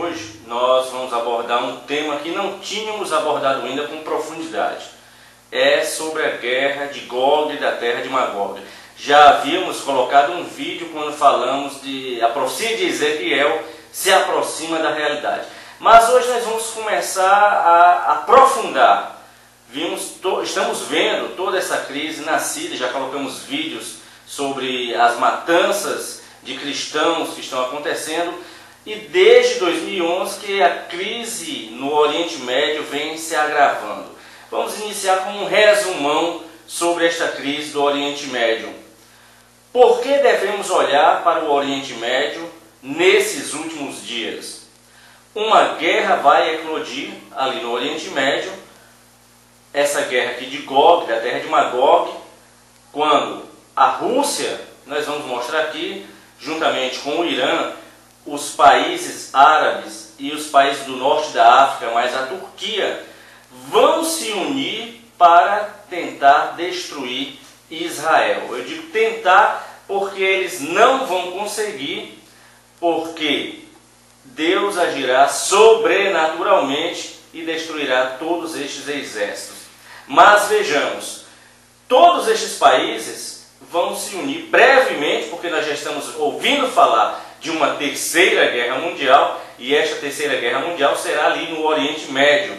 hoje nós vamos abordar um tema que não tínhamos abordado ainda com profundidade. É sobre a guerra de Gog e da terra de Magog. Já havíamos colocado um vídeo quando falamos a profecia de Ezequiel se aproxima da realidade. Mas hoje nós vamos começar a aprofundar. Estamos vendo toda essa crise nascida, já colocamos vídeos sobre as matanças de cristãos que estão acontecendo, e desde 2011 que a crise no Oriente Médio vem se agravando. Vamos iniciar com um resumão sobre esta crise do Oriente Médio. Por que devemos olhar para o Oriente Médio nesses últimos dias? Uma guerra vai eclodir ali no Oriente Médio, essa guerra aqui de Gog, da terra de Magog, quando a Rússia, nós vamos mostrar aqui, juntamente com o Irã, os países árabes e os países do norte da África, mas a Turquia, vão se unir para tentar destruir Israel. Eu digo tentar porque eles não vão conseguir, porque Deus agirá sobrenaturalmente e destruirá todos estes exércitos. Mas vejamos, todos estes países vão se unir brevemente, porque nós já estamos ouvindo falar de uma terceira guerra mundial, e esta terceira guerra mundial será ali no Oriente Médio.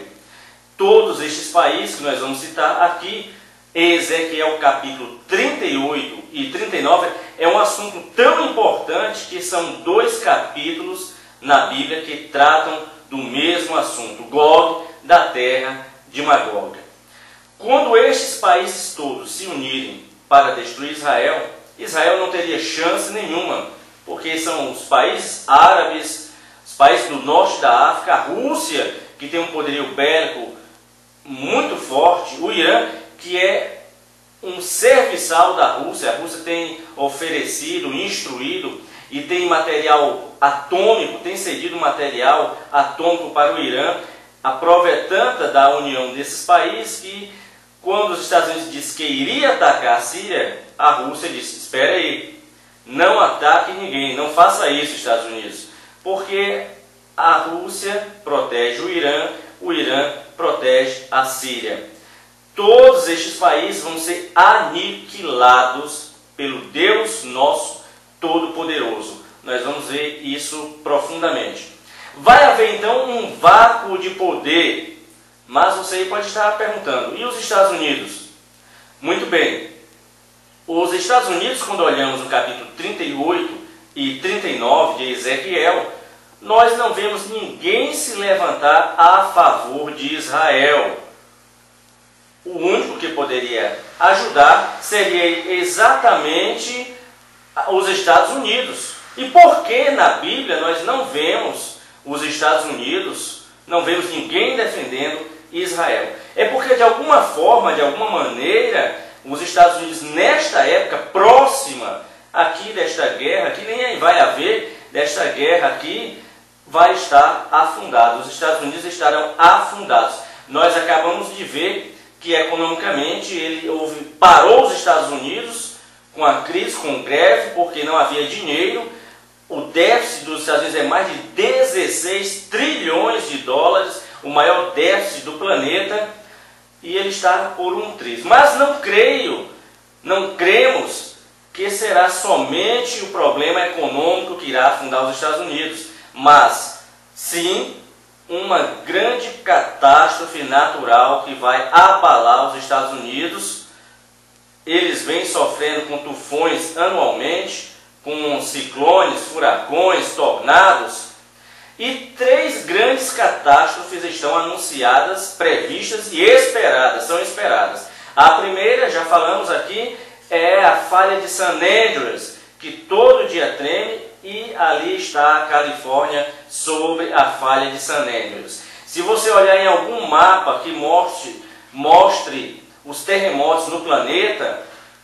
Todos estes países que nós vamos citar aqui, Ezequiel capítulo 38 e 39, é um assunto tão importante que são 2 capítulos na Bíblia que tratam do mesmo assunto, Gog, da terra de Magog. Quando estes países todos se unirem para destruir Israel, Israel não teria chance nenhuma, porque são os países árabes, os países do norte da África, a Rússia, que tem um poderio bélico muito forte, o Irã, que é um serviçal da Rússia. A Rússia tem oferecido, instruído e tem material atômico, tem cedido material atômico para o Irã. A prova é tanta da união desses países que, quando os Estados Unidos disse que iria atacar a Síria, a Rússia disse: espera aí, não ataque ninguém, não faça isso, Estados Unidos, porque a Rússia protege o Irã protege a Síria. Todos estes países vão ser aniquilados pelo Deus nosso Todo-Poderoso. Nós vamos ver isso profundamente. Vai haver então um vácuo de poder. Mas você pode estar perguntando, e os Estados Unidos? Muito bem, os Estados Unidos, quando olhamos o capítulo 38 e 39 de Ezequiel, nós não vemos ninguém se levantar a favor de Israel. O único que poderia ajudar seria exatamente os Estados Unidos. E por que na Bíblia nós não vemos os Estados Unidos, não vemos ninguém defendendo Israel? É porque de alguma forma, de alguma maneira, os Estados Unidos nesta época próxima aqui desta guerra, que nem vai haver desta guerra aqui, vai estar afundado. Os Estados Unidos estarão afundados. Nós acabamos de ver que economicamente parou os Estados Unidos com a crise, com greve, porque não havia dinheiro. O déficit dos Estados Unidos é mais de 16 trilhões de dólares, o maior déficit do planeta, e ele está por um triz. Mas não cremos que será somente o problema econômico que irá afundar os Estados Unidos, mas sim uma grande catástrofe natural que vai abalar os Estados Unidos. Eles vêm sofrendo com tufões anualmente, com ciclones, furacões, tornados, e 3 grandes catástrofes estão anunciadas, previstas e esperadas, são esperadas. A primeira, já falamos aqui, é a falha de San Andreas, que todo dia treme, e ali está a Califórnia sobre a falha de San Andreas. Se você olhar em algum mapa que mostre os terremotos no planeta,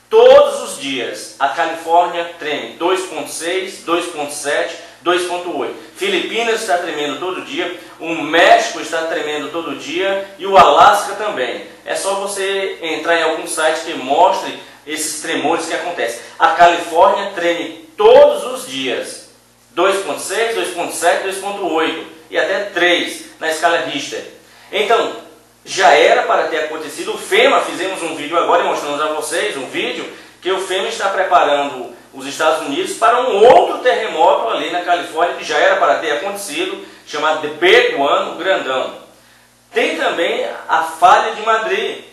todos os dias a Califórnia treme 2,6, 2,7, 2,8. Filipinas está tremendo todo dia, o México está tremendo todo dia e o Alasca também. É só você entrar em algum site que mostre esses tremores que acontecem. A Califórnia treme todos os dias, 2,6, 2,7, 2,8. e até 3 na escala Richter. Então, já era para ter acontecido. O FEMA, fizemos um vídeo agora e mostramos a vocês um vídeo que o FEMA está preparando os Estados Unidos para um outro terremoto ali na Califórnia, que já era para ter acontecido, chamado The Big One, o grandão. Tem também a falha de Madrid,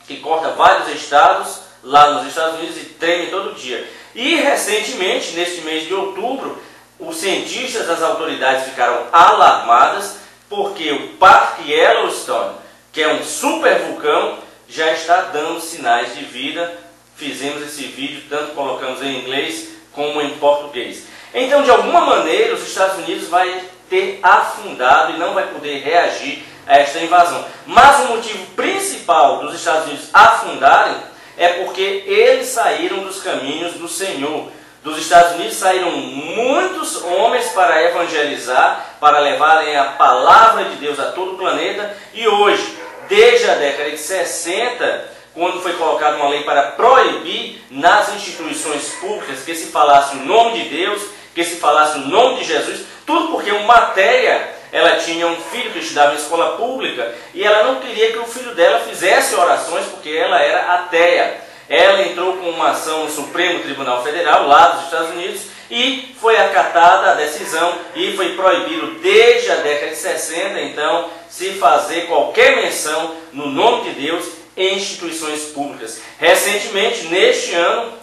que corta vários estados lá nos Estados Unidos e treme todo dia. E recentemente, neste mês de outubro, os cientistas das autoridades ficaram alarmadas porque o Parque Yellowstone, que é um super vulcão, já está dando sinais de vida. Fizemos esse vídeo, tanto colocamos em inglês como em português. Então, de alguma maneira, os Estados Unidos vai ter afundado e não vai poder reagir a esta invasão. Mas o motivo principal dos Estados Unidos afundarem é porque eles saíram dos caminhos do Senhor. Dos Estados Unidos saíram muitos homens para evangelizar, para levarem a palavra de Deus a todo o planeta. E hoje, desde a década de 60, quando foi colocada uma lei para proibir nas instituições públicas que se falasse o nome de Deus, que se falasse o nome de Jesus, tudo porque uma matéria, ela tinha um filho que estudava em escola pública e ela não queria que o filho dela fizesse orações porque ela era ateia. Ela entrou com uma ação no Supremo Tribunal Federal, lá dos Estados Unidos, e foi acatada a decisão e foi proibido desde a década de 60, então, se fazer qualquer menção no nome de Deus em instituições públicas. Recentemente, neste ano,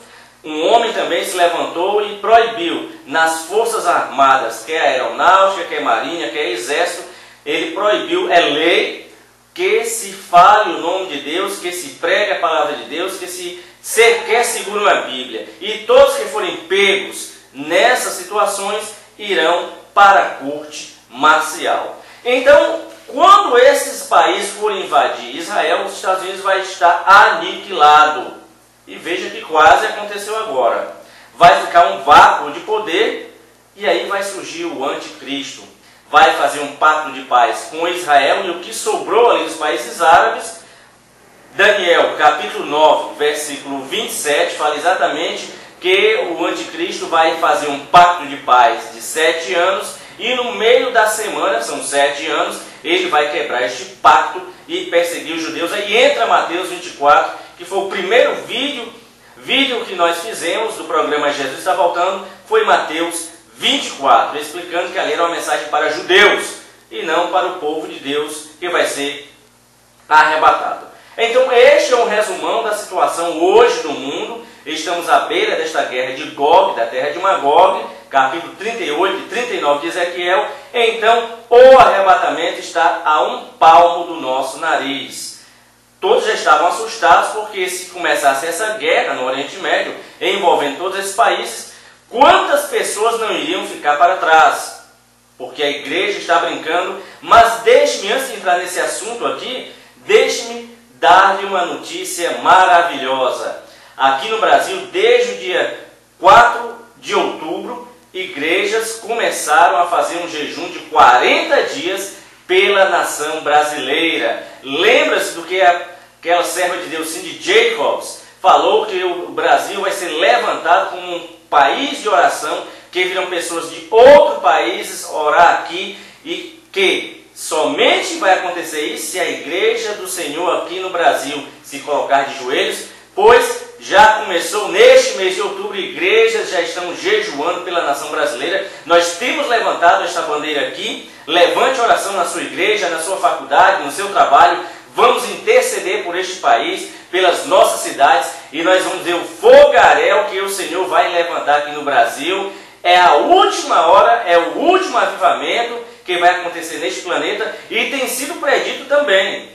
um homem também se levantou e proibiu nas Forças Armadas, quer a Aeronáutica, quer a Marinha, quer Exército, ele proibiu, é lei, que se fale o nome de Deus, que se pregue a palavra de Deus, que se sequer seguram a Bíblia. E todos que forem pegos nessas situações irão para a corte marcial. Então, quando esses países forem invadir Israel, os Estados Unidos vai estar aniquilado. E veja que quase aconteceu agora. Vai ficar um vácuo de poder e aí vai surgir o anticristo. Vai fazer um pacto de paz com Israel e o que sobrou ali dos países árabes. Daniel, capítulo 9, versículo 27, fala exatamente que o anticristo vai fazer um pacto de paz de 7 anos e no meio da semana, são 7 anos, ele vai quebrar este pacto e perseguir os judeus. Aí entra Mateus 24, que foi o primeiro vídeo que nós fizemos do programa Jesus Está Voltando, foi Mateus 24, explicando que ali era uma mensagem para judeus e não para o povo de Deus que vai ser arrebatado. Então este é um resumão da situação hoje no mundo. Estamos à beira desta guerra de Gog, da terra de Magog, capítulo 38 e 39 de Ezequiel. Então o arrebatamento está a um palmo do nosso nariz. Todos já estavam assustados porque se começasse essa guerra no Oriente Médio, envolvendo todos esses países, quantas pessoas não iriam ficar para trás? Porque a igreja está brincando. Mas deixe-me, antes de entrar nesse assunto aqui, deixe-me dar-lhe uma notícia maravilhosa. Aqui no Brasil, desde o dia 4 de outubro, igrejas começaram a fazer um jejum de 40 dias pela nação brasileira. Lembra-se do que aquela serva de Deus, Cindy Jacobs, falou, que o Brasil vai ser levantado como um país de oração, que virão pessoas de outros países orar aqui e que somente vai acontecer isso se a igreja do Senhor aqui no Brasil se colocar de joelhos, pois já começou neste mês de outubro, igrejas já estão jejuando pela nação brasileira. Nós temos levantado esta bandeira aqui. Levante oração na sua igreja, na sua faculdade, no seu trabalho. Vamos interceder por este país, pelas nossas cidades, e nós vamos ver o fogaréu que o Senhor vai levantar aqui no Brasil. É a última hora, é o último avivamento que vai acontecer neste planeta, e tem sido predito também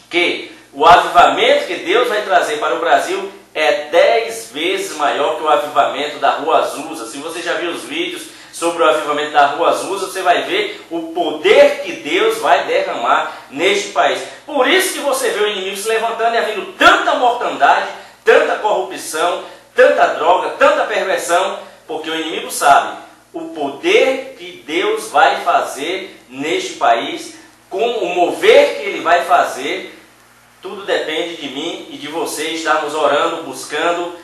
que o avivamento que Deus vai trazer para o Brasil é 10 vezes maior que o avivamento da Rua Azusa. Se você já viu os vídeos sobre o avivamento da Rua Azusa, você vai ver o poder que Deus vai derramar neste país. Por isso que você vê o inimigo se levantando e havendo tanta mortandade, tanta corrupção, tanta droga, tanta perversão, porque o inimigo sabe o poder que Deus vai fazer neste país, com o mover que Ele vai fazer. Tudo depende de mim e de você estarmos orando, buscando,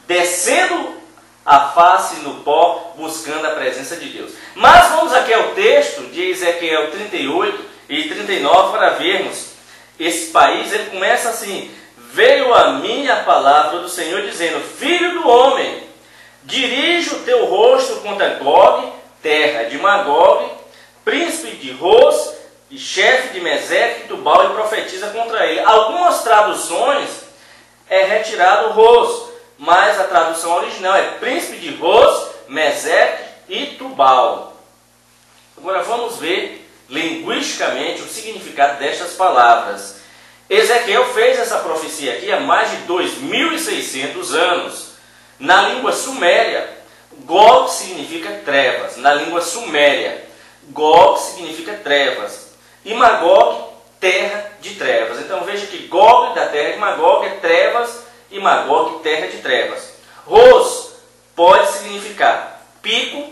descendo a face no pó, buscando a presença de Deus. Mas vamos aqui ao texto de Ezequiel 38 e 39 para vermos esse país. Ele começa assim: veio a mim a palavra do Senhor dizendo: filho do homem, dirige o teu rosto contra Gog, terra de Magog, príncipe de Ros e chefe de Meseque e Tubal, e profetiza contra ele. Algumas traduções é retirado Ros, mas a tradução original é príncipe de Ros, Meseque e Tubal. Agora vamos ver linguisticamente o significado destas palavras. Ezequiel fez essa profecia aqui há mais de 2.600 anos. Na língua suméria, Gog significa trevas. Na língua suméria, Gog significa trevas. E Magog, terra de trevas. Então veja que Gog, da terra de Magog, é trevas, e Magog, terra de trevas. Ros pode significar pico,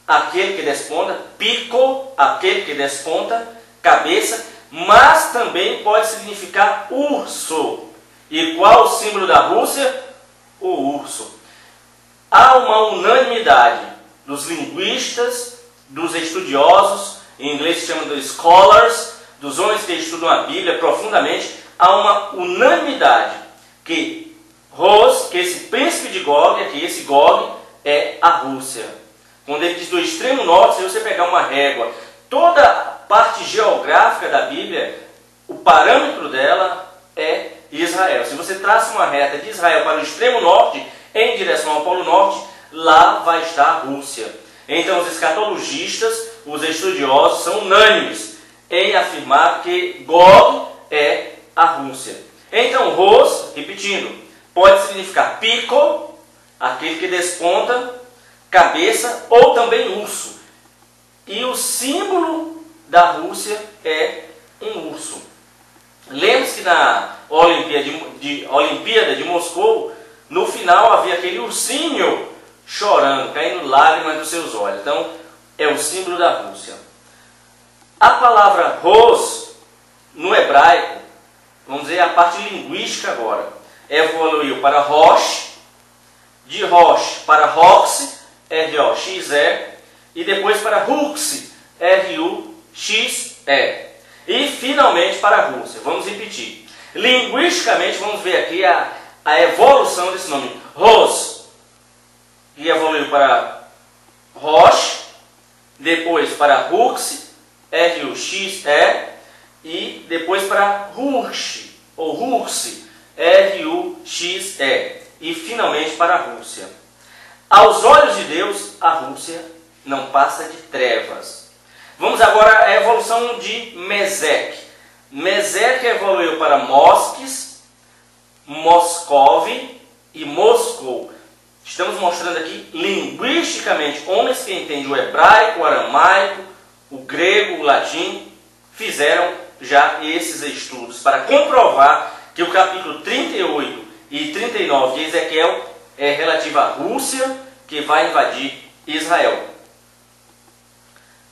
aquele que desponta, pico, aquele que desponta, cabeça, mas também pode significar urso. E qual o símbolo da Rússia? O urso. Há uma unanimidade dos linguistas, dos estudiosos, em inglês se chama de scholars, dos homens que estudam a Bíblia profundamente. Há uma unanimidade que Ros, que esse príncipe de Gog, que esse Gog é a Rússia. Quando ele diz do extremo norte, se você pegar uma régua, toda a parte geográfica da Bíblia, o parâmetro dela é Israel. Se você traça uma reta de Israel para o extremo norte, em direção ao Polo Norte, lá vai estar a Rússia. Então os escatologistas, os estudiosos, são unânimes em afirmar que Gog é a Rússia. Então Ros, repetindo, pode significar pico, aquele que desponta, cabeça, ou também urso. E o símbolo da Rússia é um urso. Lembre-se que na Olimpíada de Moscou, no final havia aquele ursinho chorando, caindo lágrimas dos seus olhos. Então, é o símbolo da Rússia. A palavra Ros, no hebraico, vamos dizer a parte linguística agora, evoluiu para Rosh, de Rosh para Rox, R-O-X-E, e depois para Rux, R-U-X-E. E finalmente para a Rússia. Vamos repetir. Linguisticamente, vamos ver aqui a evolução desse nome. Ros, e evoluiu para Rosh, depois para Rux, R-U-X-E, e depois para Rursh, ou Rurse, R-U-X-E, e finalmente para a Rússia. Aos olhos de Deus, a Rússia não passa de trevas. Vamos agora à evolução de Meseque. Meseque evoluiu para Mosques, Moscov e Moscou. Estamos mostrando aqui linguisticamente, homens que entendem o hebraico, o aramaico, o grego, o latim, fizeram já esses estudos para comprovar que o capítulo 38 e 39 de Ezequiel é relativo à Rússia, que vai invadir Israel.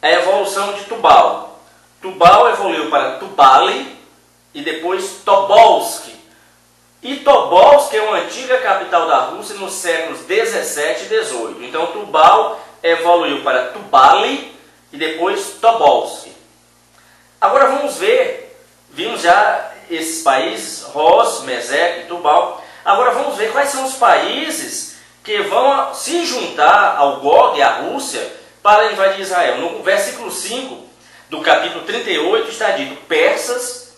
A evolução de Tubal. Tubal evoluiu para Tubali e depois Tobolsk. E Tobolsk é uma antiga capital da Rússia nos séculos 17 e 18. Então Tubal evoluiu para Tubali e depois Tobolsk. Agora vamos ver, vimos já esses países, Ros, Meseque e Tubal. Agora vamos ver quais são os países que vão se juntar ao Gog e à Rússia para invadir Israel. No versículo 5 do capítulo 38 está dito: persas,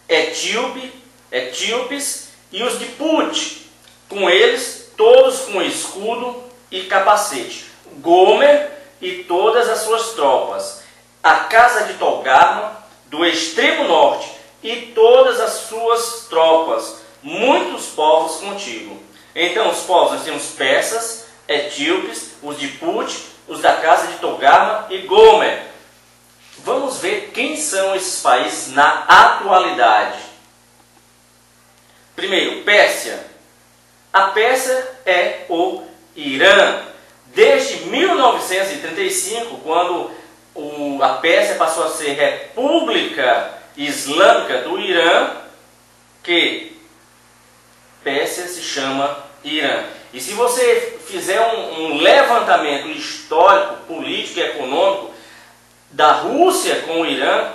etíopes e os de Put, com eles todos com escudo e capacete, Gomer e todas as suas tropas, a casa de Togarma do extremo norte e todas as suas tropas, muitos povos contigo. Então os povos, nós temos persas, etíopes, os de Put, os da casa de Togarma e Gomer. Vamos ver quem são esses países na atualidade. Primeiro, Pérsia. A Pérsia é o Irã. Desde 1935, quando a Pérsia passou a ser República Islâmica do Irã, que Pérsia se chama Irã. E se você fizer um levantamento histórico, político e econômico da Rússia com o Irã,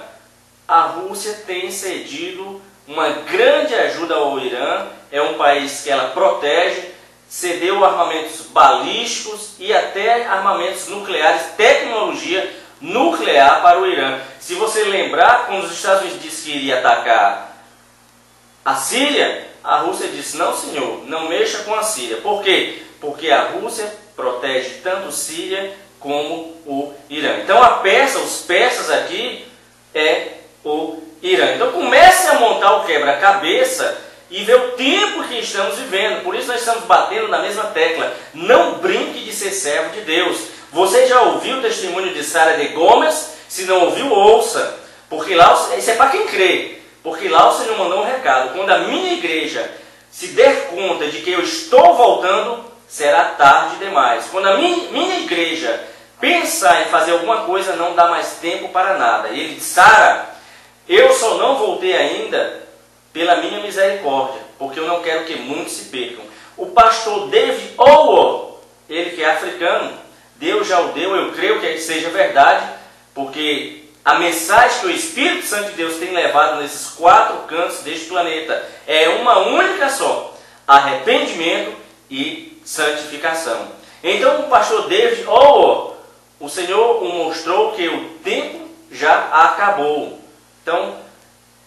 a Rússia tem cedido uma grande ajuda ao Irã. É um país que ela protege, cedeu armamentos balísticos e até armamentos nucleares, tecnologia nuclear para o Irã. Se você lembrar, quando os Estados Unidos disse que iria atacar a Síria, a Rússia disse: não, senhor, não mexa com a Síria. Por quê? Porque a Rússia protege tanto a Síria como o Irã. Então os persas aqui é o Irã. Então comece a montar o quebra-cabeça e ver o tempo que estamos vivendo. Por isso nós estamos batendo na mesma tecla. Não brinque de ser servo de Deus. Você já ouviu o testemunho de Sara de Gomes? Se não ouviu, ouça. Porque lá, isso é para quem crê. Porque lá o Senhor mandou um recado: quando a minha igreja se der conta de que eu estou voltando, será tarde demais. Quando a minha igreja pensar em fazer alguma coisa, não dá mais tempo para nada. E ele disse: Sara, eu só não voltei ainda pela minha misericórdia, porque eu não quero que muitos se percam. O pastor David Owo, ele que é africano, Deus já o deu, eu creio que seja verdade, porque a mensagem que o Espírito Santo de Deus tem levado nesses 4 cantos deste planeta é uma única só: arrependimento e santificação. Então o pastor David Owo, o Senhor mostrou que o tempo já acabou. Então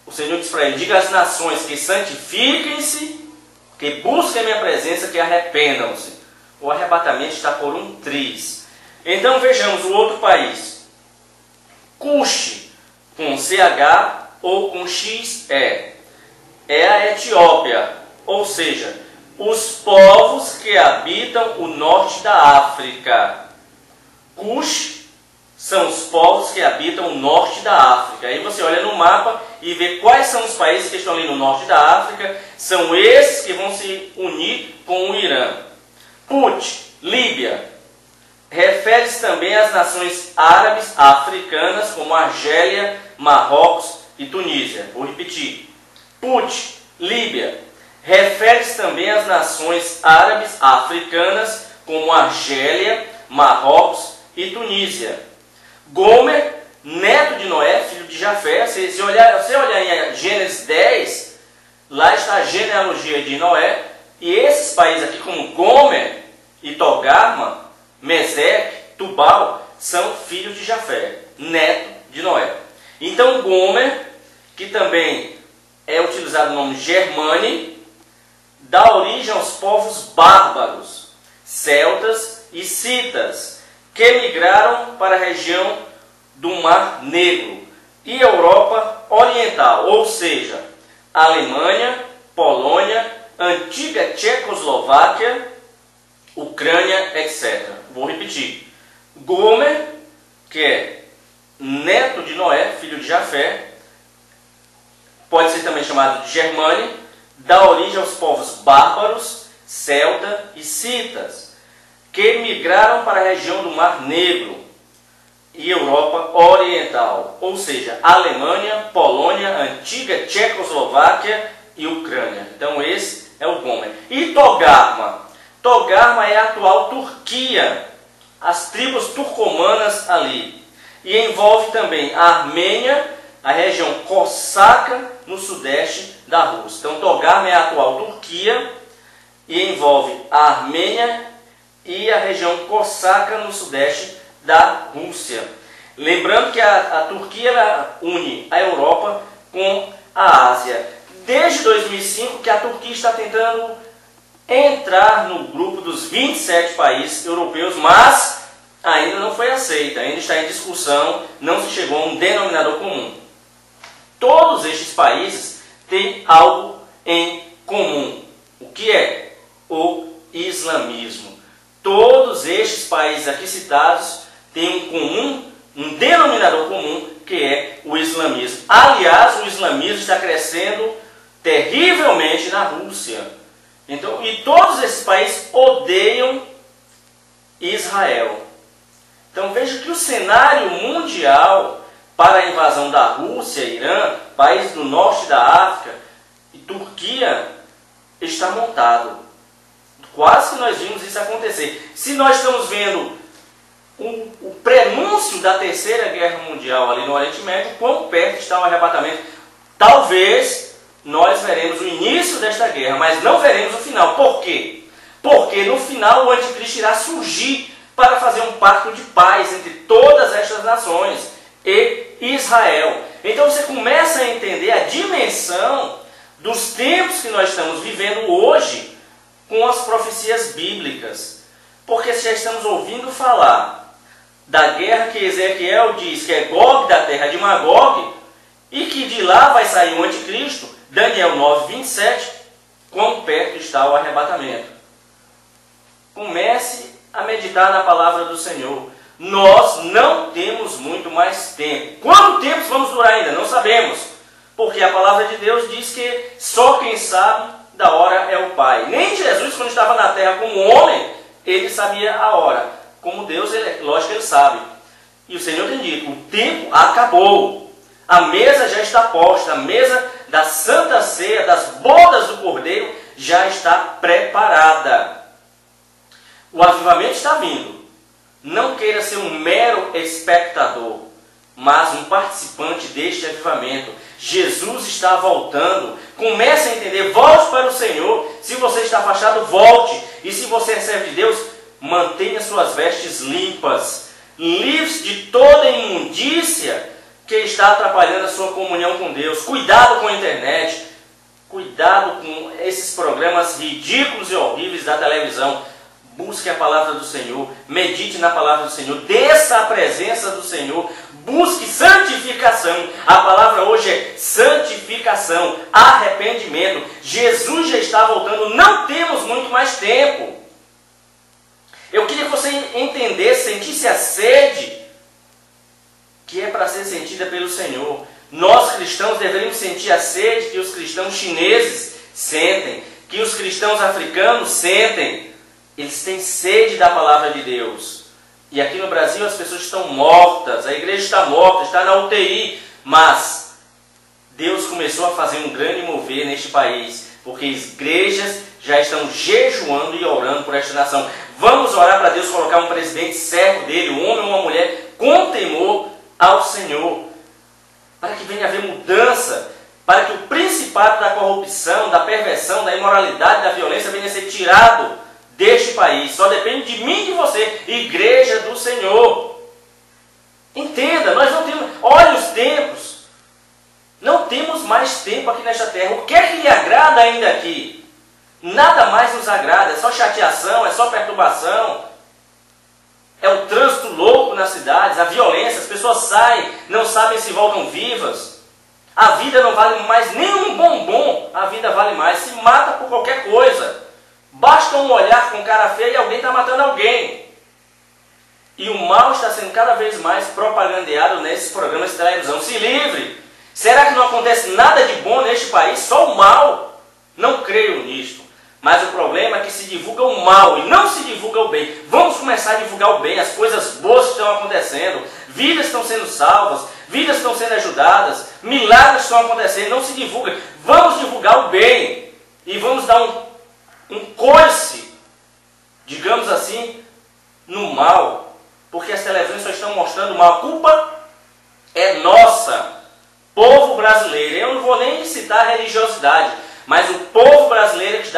o Senhor disse para ele: diga às nações que santifiquem-se, que busquem a minha presença, que arrependam-se. O arrebatamento está por um triz. Então vejamos o outro país. Cush, com CH ou com XE, é a Etiópia, ou seja, os povos que habitam o norte da África. Cush são os povos que habitam o norte da África. Aí você olha no mapa e vê quais são os países que estão ali no norte da África. São esses que vão se unir com o Irã. Put, Líbia, refere-se também às nações árabes africanas, como Argélia, Marrocos e Tunísia. Vou repetir. Put, Líbia, refere-se também às nações árabes africanas, como Argélia, Marrocos e Tunísia. Gomer, neto de Noé, filho de Jafé. Se olhar em Gênesis 10, lá está a genealogia de Noé. E esses países aqui, como Gomer e Togarma, Meseque, Tubal, são filhos de Jafé, neto de Noé. Então Gomer, que também é utilizado o nome Germani, dá origem aos povos bárbaros, celtas e citas, que migraram para a região do Mar Negro e Europa Oriental, ou seja, Alemanha, Polônia, antiga Tchecoslováquia, Ucrânia, etc. Vou repetir. Gomer, que é neto de Noé, filho de Jafé, pode ser também chamado de Germani, dá origem aos povos bárbaros, celta e citas, que migraram para a região do Mar Negro e Europa Oriental, ou seja, Alemanha, Polônia, antiga Tchecoslováquia e Ucrânia. Então esse é o Gomer. E Togarma? Togarma é a atual Turquia, as tribos turcomanas ali. E envolve também a Armênia, a região cosaca no sudeste da Rússia. Então Togarma é a atual Turquia e envolve a Armênia e a região cosaca no sudeste da Rússia. Lembrando que a Turquia ela une a Europa com a Ásia. Desde 2005 que a Turquia está tentando entrar no grupo dos 27 países europeus, mas ainda não foi aceita, ainda está em discussão, não se chegou a um denominador comum. Todos estes países têm algo em comum. O que é? O islamismo. Todos estes países aqui citados têm um denominador comum, que é o islamismo. Aliás, o islamismo está crescendo terrivelmente na Rússia. Então, e todos esses países odeiam Israel. Então veja que o cenário mundial para a invasão da Rússia, Irã, países do norte da África e Turquia está montado. Quase que nós vimos isso acontecer. Se nós estamos vendo o prenúncio da terceira guerra mundial ali no Oriente Médio, quão perto está o arrebatamento? Talvez nós veremos o início desta guerra, mas não veremos o final. Por quê? Porque no final o anticristo irá surgir para fazer um pacto de paz entre todas estas nações e Israel. Então você começa a entender a dimensão dos tempos que nós estamos vivendo hoje com as profecias bíblicas. Porque já estamos ouvindo falar da guerra que Ezequiel diz que é Gog da terra de Magog, e que de lá vai sair o anticristo, Daniel 9:27, quão perto está o arrebatamento. Comece a meditar na palavra do Senhor. Nós não temos muito mais tempo. Quanto tempo vamos durar ainda? Não sabemos. Porque a palavra de Deus diz que só quem sabe da hora é o Pai. Nem Jesus, quando estava na terra como homem, ele sabia a hora. Como Deus, lógico que ele sabe. E o Senhor tem dito, o tempo acabou. A mesa já está posta. A mesa da Santa Ceia, das bodas do Cordeiro, já está preparada. O avivamento está vindo. Não queira ser um mero espectador, mas um participante deste avivamento. Jesus está voltando. Comece a entender, volte para o Senhor. Se você está afastado, volte. E se você é servo de Deus, mantenha suas vestes limpas, livres de toda imundícia que está atrapalhando a sua comunhão com Deus. Cuidado com a internet. Cuidado com esses programas ridículos e horríveis da televisão. Busque a palavra do Senhor, medite na palavra do Senhor, desça a presença do Senhor, busque santificação. A palavra hoje é santificação, arrependimento. Jesus já está voltando, não temos muito mais tempo. Eu queria que você entendesse, sentisse a sede que é para ser sentida pelo Senhor. Nós cristãos deveríamos sentir a sede que os cristãos chineses sentem, que os cristãos africanos sentem. Eles têm sede da palavra de Deus. E aqui no Brasil as pessoas estão mortas, a igreja está morta, está na UTI. Mas Deus começou a fazer um grande mover neste país, porque as igrejas já estão jejuando e orando por esta nação. Vamos orar para Deus colocar um presidente servo dele, um homem ou uma mulher, com temor ao Senhor, para que venha haver mudança, para que o principado da corrupção, da perversão, da imoralidade, da violência venha a ser tirado deste país. Só depende de mim e de você, igreja do Senhor. Entenda, nós não temos, olhe os tempos, não temos mais tempo aqui nesta terra. O que é que lhe agrada ainda aqui? Nada mais nos agrada, é só chateação, é só perturbação, é o trânsito louco nas cidades, a violência, as pessoas saem, não sabem se voltam vivas. A vida não vale mais nem um bombom, a vida vale mais, se mata por qualquer coisa. Basta um olhar com cara feia e alguém está matando alguém. E o mal está sendo cada vez mais propagandeado nesses programas de televisão. Se livre! Será que não acontece nada de bom neste país? Só o mal? Não creio nisto. Mas o problema é que se divulga o mal e não se divulga o bem. Vamos começar a divulgar o bem, as coisas boas que estão acontecendo. Vidas estão sendo salvas, vidas estão sendo ajudadas, milagres estão acontecendo, não se divulga. Vamos divulgar o bem e vamos dar um coice, digamos assim, no mal, porque as televisões só estão mostrando o mal. A culpa é nossa, povo brasileiro. Eu não vou nem citar a religiosidade, mas o povo brasileiro que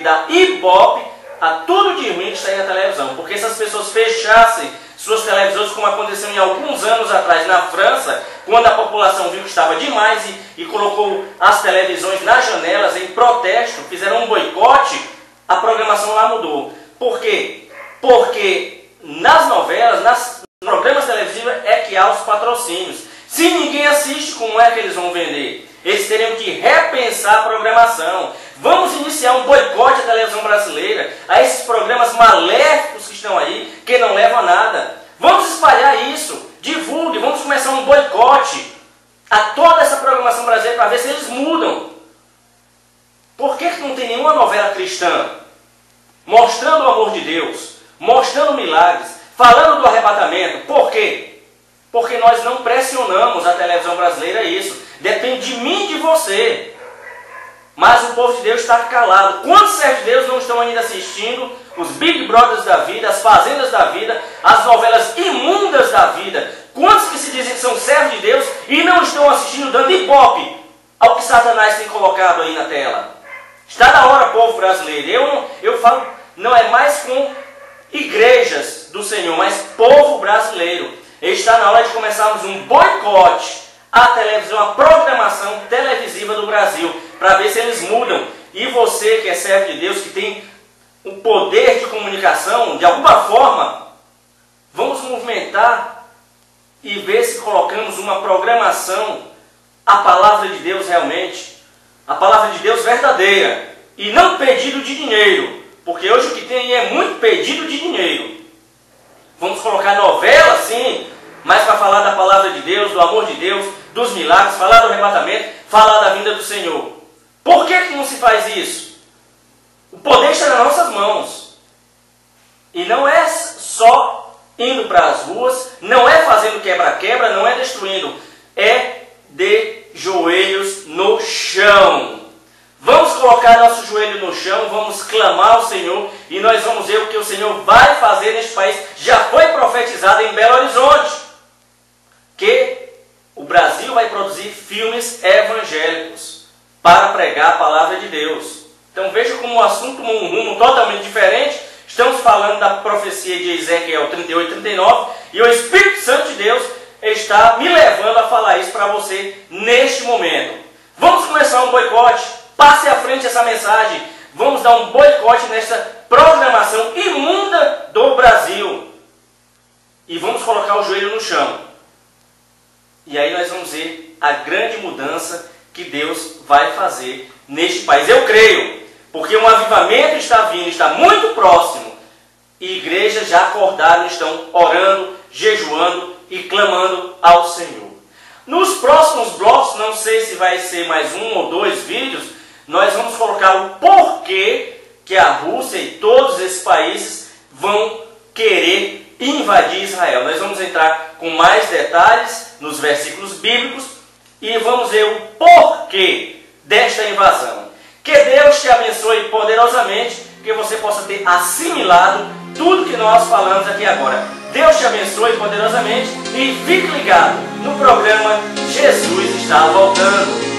dá ibope a tudo de ruim que está aí na televisão. Porque se as pessoas fechassem suas televisões, como aconteceu em alguns anos atrás na França, quando a população viu que estava demais e colocou as televisões nas janelas em protesto, fizeram um boicote, a programação lá mudou. Por quê? Porque nas novelas, nos programas televisivos é que há os patrocínios. Se ninguém assiste, como é que eles vão vender? Eles teriam que repensar a programação. Vamos iniciar um boicote à televisão brasileira, a esses programas maléficos que estão aí, que não levam a nada. Vamos espalhar isso, divulgue, vamos começar um boicote a toda essa programação brasileira para ver se eles mudam. Por que não tem nenhuma novela cristã mostrando o amor de Deus, mostrando milagres, falando do arrebatamento? Por quê? Porque nós não pressionamos a televisão brasileira a isso. Depende de mim e de você. mas o povo de Deus está calado. Quantos servos de Deus não estão ainda assistindo os Big Brothers da vida, as fazendas da vida, as novelas imundas da vida? Quantos que se dizem que são servos de Deus e não estão assistindo, dando ibope ao que Satanás tem colocado aí na tela? Está na hora, povo brasileiro. Eu falo, não é mais com igrejas do Senhor, mas povo brasileiro. Está na hora de começarmos um boicote à televisão, à programação televisiva do Brasil, para ver se eles mudam. E você que é servo de Deus, que tem o poder de comunicação, de alguma forma, vamos movimentar e ver se colocamos uma programação, a palavra de Deus realmente, a palavra de Deus verdadeira, e não pedido de dinheiro, porque hoje o que tem é muito pedido de dinheiro. Vamos colocar novela, sim, mas para falar da palavra de Deus, do amor de Deus, dos milagres, falar do arrebatamento, falar da vinda do Senhor. Por que não se faz isso? O poder está nas nossas mãos. E não é só indo para as ruas, não é fazendo quebra-quebra, não é destruindo, é de joelhos no chão. Vamos colocar nosso joelho no chão, vamos clamar ao Senhor e nós vamos ver o que o Senhor vai fazer neste país. Já foi profetizado em Belo Horizonte que o Brasil vai produzir filmes evangélicos para pregar a palavra de Deus. Então veja como o assunto tomou um rumo totalmente diferente. Estamos falando da profecia de Ezequiel 38 e 39 e o Espírito Santo de Deus está me levando a falar isso para você neste momento. Vamos começar um boicote. Passe à frente essa mensagem. Vamos dar um boicote nessa programação imunda do Brasil. E vamos colocar o joelho no chão. E aí nós vamos ver a grande mudança que Deus vai fazer neste país. Eu creio, porque um avivamento está vindo, está muito próximo. E igrejas já acordaram, estão orando, jejuando e clamando ao Senhor. Nos próximos blocos, não sei se vai ser mais 1 ou 2 vídeos, nós vamos colocar o porquê que a Rússia e todos esses países vão querer invadir Israel. Nós vamos entrar com mais detalhes nos versículos bíblicos e vamos ver o porquê desta invasão. Que Deus te abençoe poderosamente, que você possa ter assimilado tudo que nós falamos aqui agora. Deus te abençoe poderosamente e fique ligado no programa Jesus está voltando.